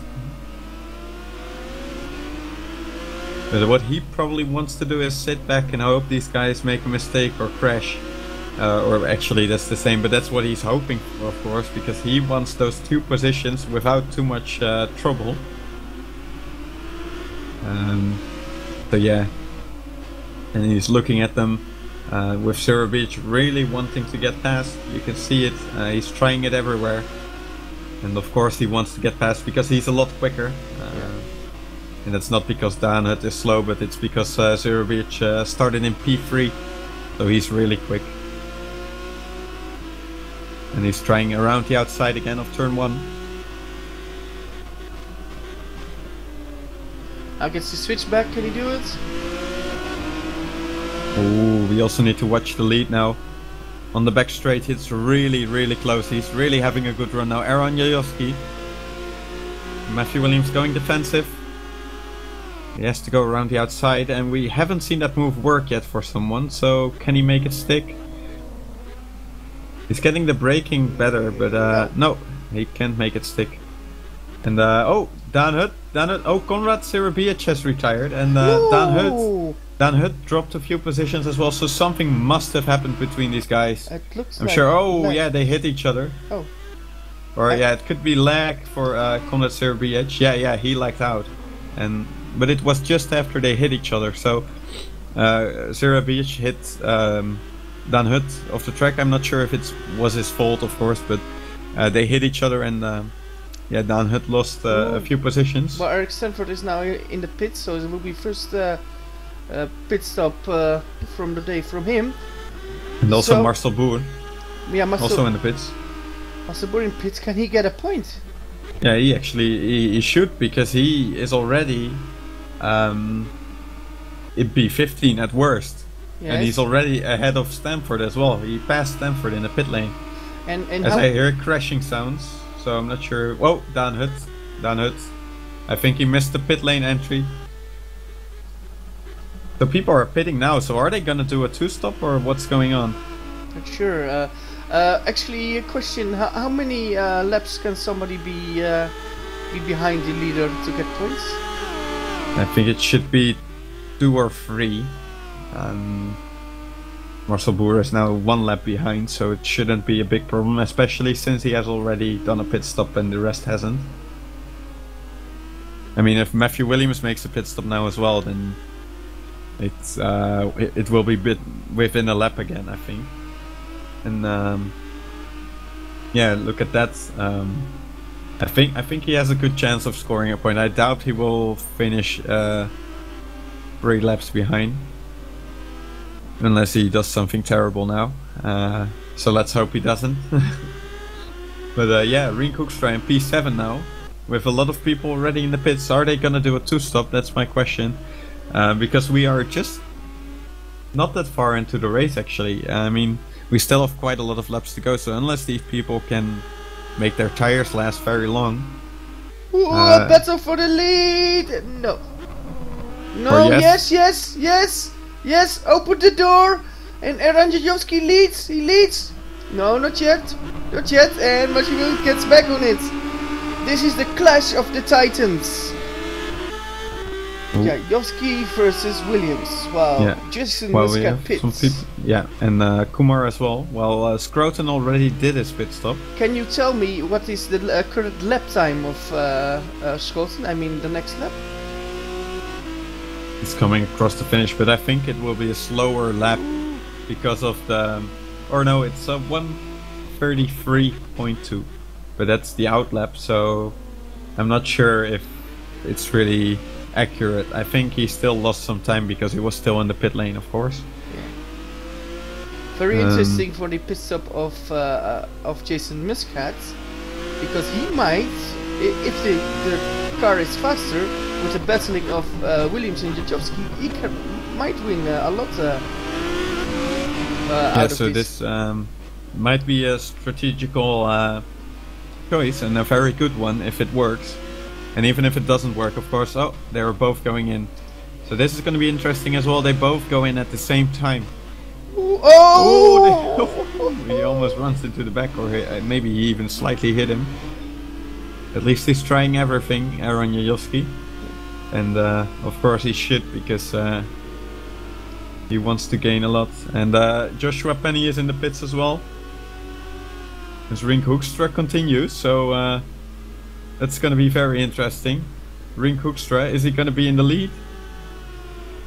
But what he probably wants to do is sit back and hope these guys make a mistake or crash. Or actually that's the same, but that's what he's hoping for, of course, because he wants those two positions without too much trouble. So yeah, and he's looking at them with Cerebius really wanting to get past. You can see it, he's trying it everywhere. And of course he wants to get past because he's a lot quicker. And that's not because Danhut is slow, but it's because Cerebius started in P3, so he's really quick. And he's trying around the outside again of turn 1. Now gets the switch back, can he do it? Oh, we also need to watch the lead now. On the back straight, it's really close. He's really having a good run now. Aaron Jajowski. Matthew Williams going defensive. He has to go around the outside, and we haven't seen that move work yet for someone, so can he make it stick? He's getting the braking better, but no, he can't make it stick. And oh, Danhut, oh, Konrad Cerebius has retired, and Danhut dropped a few positions as well, so something must have happened between these guys. It looks I'm like sure, oh lag. yeah, they hit each other. Oh. Or yeah, it could be lag for Konrad Cerebius. Yeah, he lagged out. But it was just after they hit each other, so Cerebius hit Danhut off the track. I'm not sure if it was his fault, of course, but they hit each other, and yeah, Danhut lost a few positions. Well, Eric Stanford is now in the pits, so it will be first pit stop from the day from him. And also Marcel Boer, yeah, also in the pits. Marcel Boer in pits, can he get a point? Yeah, he actually he should, because he is already it'd be 15 at worst. Yes. And he's already ahead of Stanford as well. He passed Stanford in the pit lane. And as I hear crashing sounds, so I'm not sure. Whoa, Danhut. I think he missed the pit lane entry. So people are pitting now, so are they gonna do a 2-stop or what's going on? Not sure. Actually, a question, how many laps can somebody be behind the leader to get points? I think it should be 2 or 3. Marcel Boer is now 1 lap behind, so it shouldn't be a big problem, especially since he has already done a pit stop and the rest hasn't. I mean, if Matthew Williams makes a pit stop now as well, then it will be within a lap again, I think. And yeah, look at that. I think he has a good chance of scoring a point. I doubt he will finish 3 laps behind, unless he does something terrible now. So let's hope he doesn't. But yeah, Rink Hoekstra in P7 now, with a lot of people already in the pits. Are they gonna do a 2-stop? That's my question. Because we are just not that far into the race, actually. I mean, we still have quite a lot of laps to go, so unless these people can make their tires last very long. Ooh, a battle for the lead! No. No, yes, open the door! And Aaron Jajowski leads, he leads! No, not yet, and Matthew gets back on it. This is the clash of the titans. Jajowski versus Williams. Wow, yeah. Jason Muscat pits. Yeah, and Kumar as well. Well, Scroton already did his pit stop. Can you tell me what is the current lap time of Scroton? I mean, the next lap? It's coming across the finish, but I think it will be a slower lap because of the... Or no, it's a 1:33.2. But that's the out lap, so I'm not sure if it's really accurate. I think he still lost some time because he was still in the pit lane, of course. Yeah. Very interesting for the pit stop of Jason Muscat, because he might, if the car is faster, with the battling of Williams and Jajowski, he might win a lot. Yeah, so this might be a strategical choice and a very good one if it works. And even if it doesn't work, of course, oh, they're both going in. So this is going to be interesting as well. They both go in at the same time. Oh! He almost runs into the back, or maybe he even slightly hit him. At least he's trying everything, Aaron Yajowski. And of course he should, because he wants to gain a lot. And Joshua Penny is in the pits as well. As Rink Hoekstra continues, so that's going to be very interesting. Rink Hoekstra, is he going to be in the lead?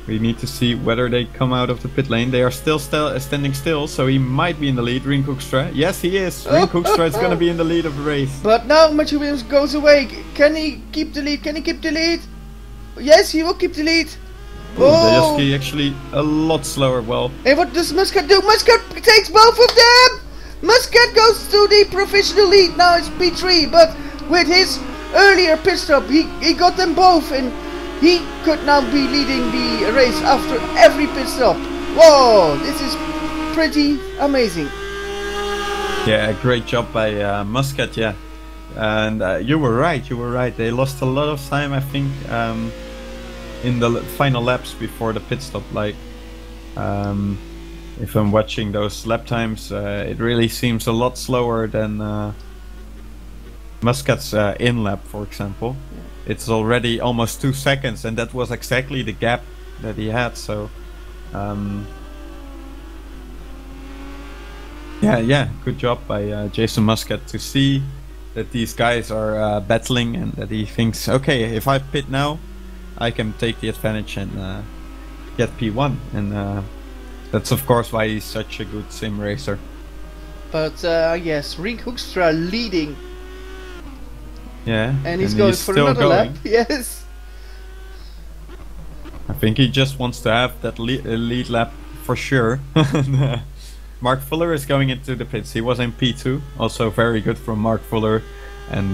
We need to see whether they come out of the pit lane. They are still standing still, so he might be in the lead. Rink Hoekstra, yes he is. Rink Hoekstra is going to be in the lead of the race. But now Matthew Williams goes away. Can he keep the lead? Can he keep the lead? Yes, he will keep the lead. Oh, Yajowski actually a lot slower. Well, and what does Muscat do? Muscat takes both of them. Muscat goes to the professional lead. Now it's P3, but with his earlier pit stop, he got them both, and he could now be leading the race after every pit stop. Whoa, this is pretty amazing. Yeah, great job by Muscat, yeah. And you were right. They lost a lot of time, I think, in the final laps before the pit stop. Like, if I'm watching those lap times, it really seems a lot slower than Muscat's in lap, for example. It's already almost 2 seconds, and that was exactly the gap that he had. So, yeah, good job by Jason Muscat to see that these guys are battling, and that he thinks, okay, if I pit now, I can take the advantage and get P1. And that's of course why he's such a good sim racer. But yes, Rink Hoekstra leading. Yeah, and he's going for another lap. Yes. I think he just wants to have that lead lap for sure. Mark Fuller is going into the pits. He was in P2, also very good from Mark Fuller. And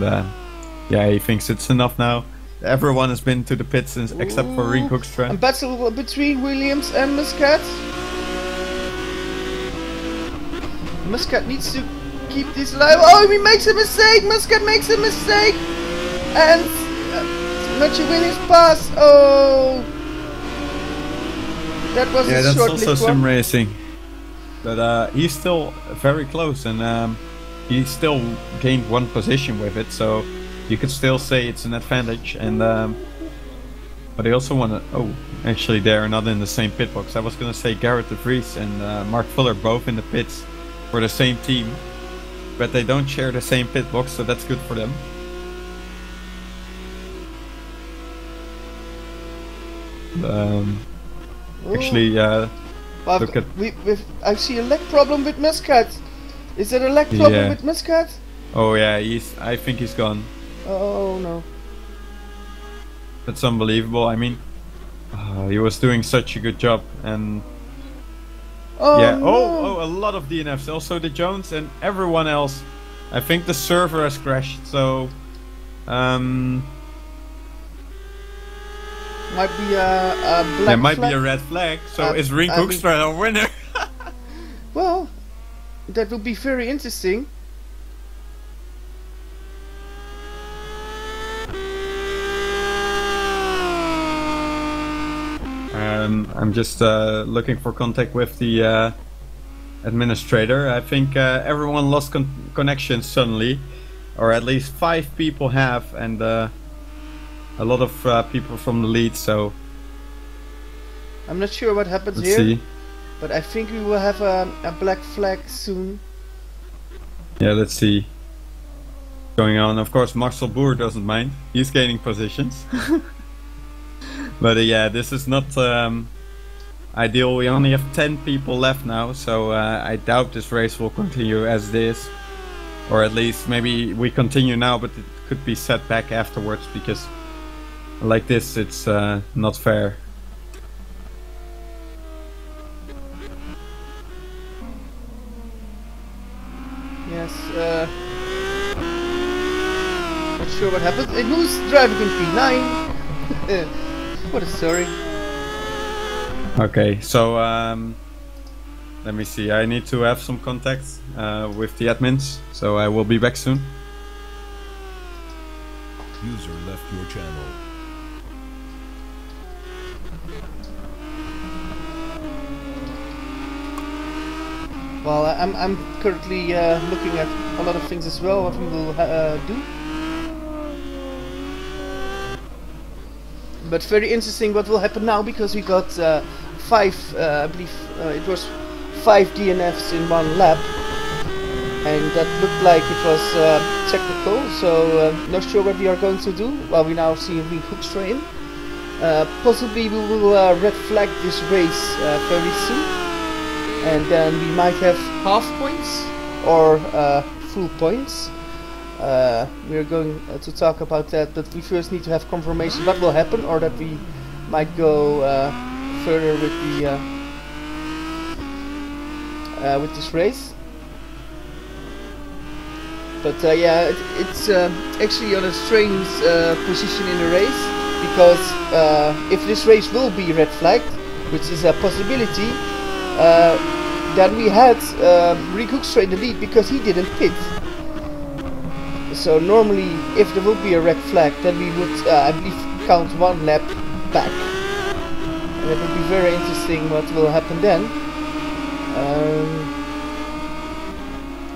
yeah, he thinks it's enough now. Everyone has been to the pits except for Rink Hoekstra. And battle between Williams and Muscat. Muscat needs to keep this alive. Oh, he makes a mistake. Muscat makes a mistake, and Matthew Williams pass. Oh, that was a short. That's also sim racing, but he's still very close, and he still gained 1 position with it. So you could still say it's an advantage. And but I also want to. Oh, actually, they're not in the same pit box. I was gonna say Garrett de Vries and Mark Fuller both in the pits for the same team. But they don't share the same pit box, so that's good for them. Actually, look at... I see a leg problem with Muscat. Is there a leg problem with Muscat? Oh yeah, I think he's gone. Oh no. That's unbelievable. I mean, he was doing such a good job, and... Oh, yeah. no. Oh, a lot of DNFs. Also the Jones and everyone else. I think the server has crashed. So, might be a black there might flag. be a red flag. So is Rink Hoekstra a winner? Well, that would be very interesting. I'm just looking for contact with the administrator. I think everyone lost connection suddenly, or at least 5 people have, and a lot of people from the lead. So I'm not sure what happens let's here, see. But I think we will have a black flag soon. Yeah, let's see what's going on. Of course, Marcel Boer doesn't mind. He's gaining positions. But yeah, this is not ideal. We only have 10 people left now, so I doubt this race will continue as it is. Or at least maybe we continue now, but it could be set back afterwards, because like this it's not fair. Yes, not sure what happened. And who's driving in P9? What a story. Okay, so let me see. I need to have some contacts with the admins, so I will be back soon. User left your channel. Well, I'm currently looking at a lot of things as well, what we will do. But very interesting what will happen now, because we got 5, I believe it was 5 DNFs in one lap. And that looked like it was technical, so not sure what we are going to do. Well, we now see Rick Hoekstra in. Possibly we will red flag this race very soon. And then we might have half points or full points. We're going to talk about that, but we first need to have confirmation what will happen, or that we might go further with the with this race. But yeah, it's actually on a strange position in the race, because if this race will be red flagged, which is a possibility, then we had Rick Hoekstra in the lead because he didn't pit. So normally, if there will be a red flag, then we would, I believe, count 1 lap back. And it would be very interesting what will happen then.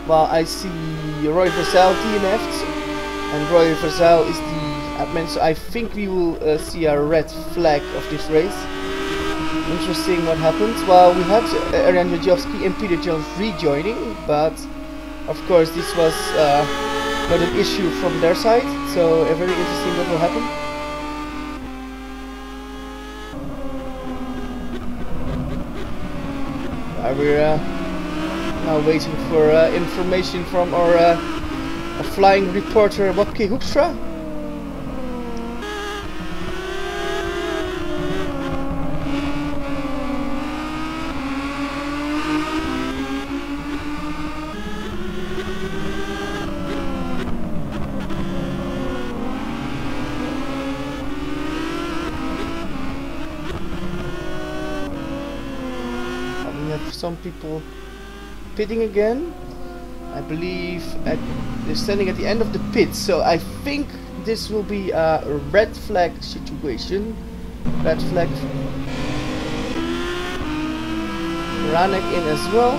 Well, I see Roy Verzal DNF'd, and Roy Verzal is the admin, so I think we will see a red flag of this race. Interesting what happens. Well, we had Ariane Jajovski and Peter Jones rejoining, but of course this was not an issue from their side, so very interesting what will happen. We're now waiting for information from our flying reporter Wopke Hoekstra. We have some people pitting again. I believe they're standing at the end of the pit, so I think this will be a red flag situation. Red flag. Ranek in as well.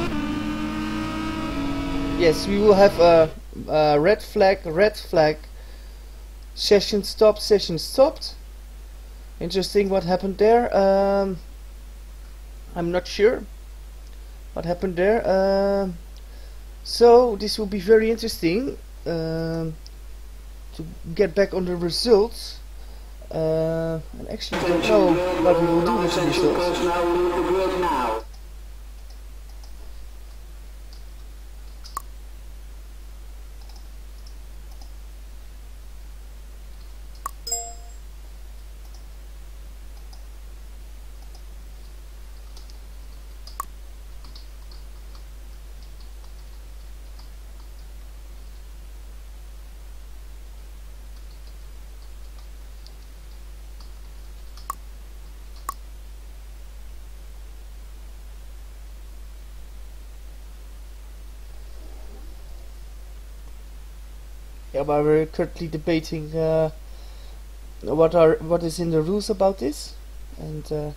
Yes, we will have a red flag. Session stopped. Interesting what happened there. I'm not sure what happened there. So this will be very interesting to get back on the results. And actually don't know what we will do with the results. Yeah, but we're currently debating what is in the rules about this, and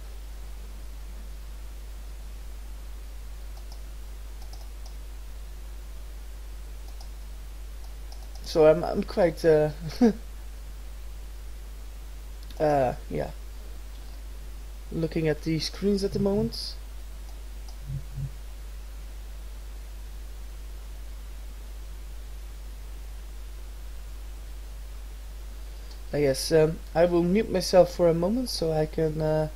so I'm quite yeah, looking at the screens at the moment. Yes, I will mute myself for a moment so I can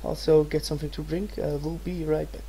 also get something to drink. We'll be right back.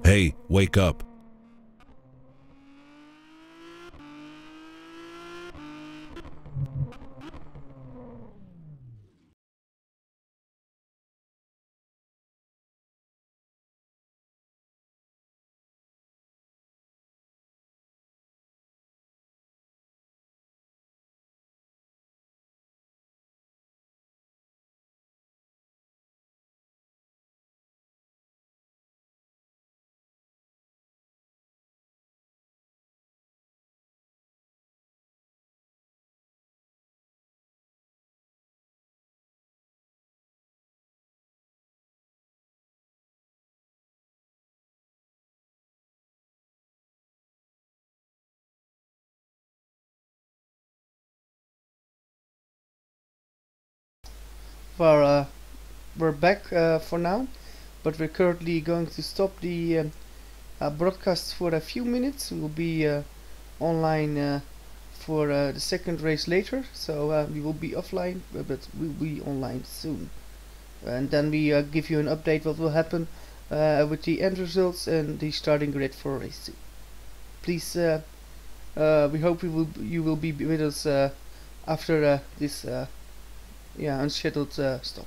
Hey, wake up. We're back for now, but we're currently going to stop the broadcast for a few minutes. We will be online for the second race later, so we will be offline, but we'll be online soon. And then we give you an update what will happen with the end results and the starting grid for race 2. Please, we hope you will be with us after this unscheduled stop.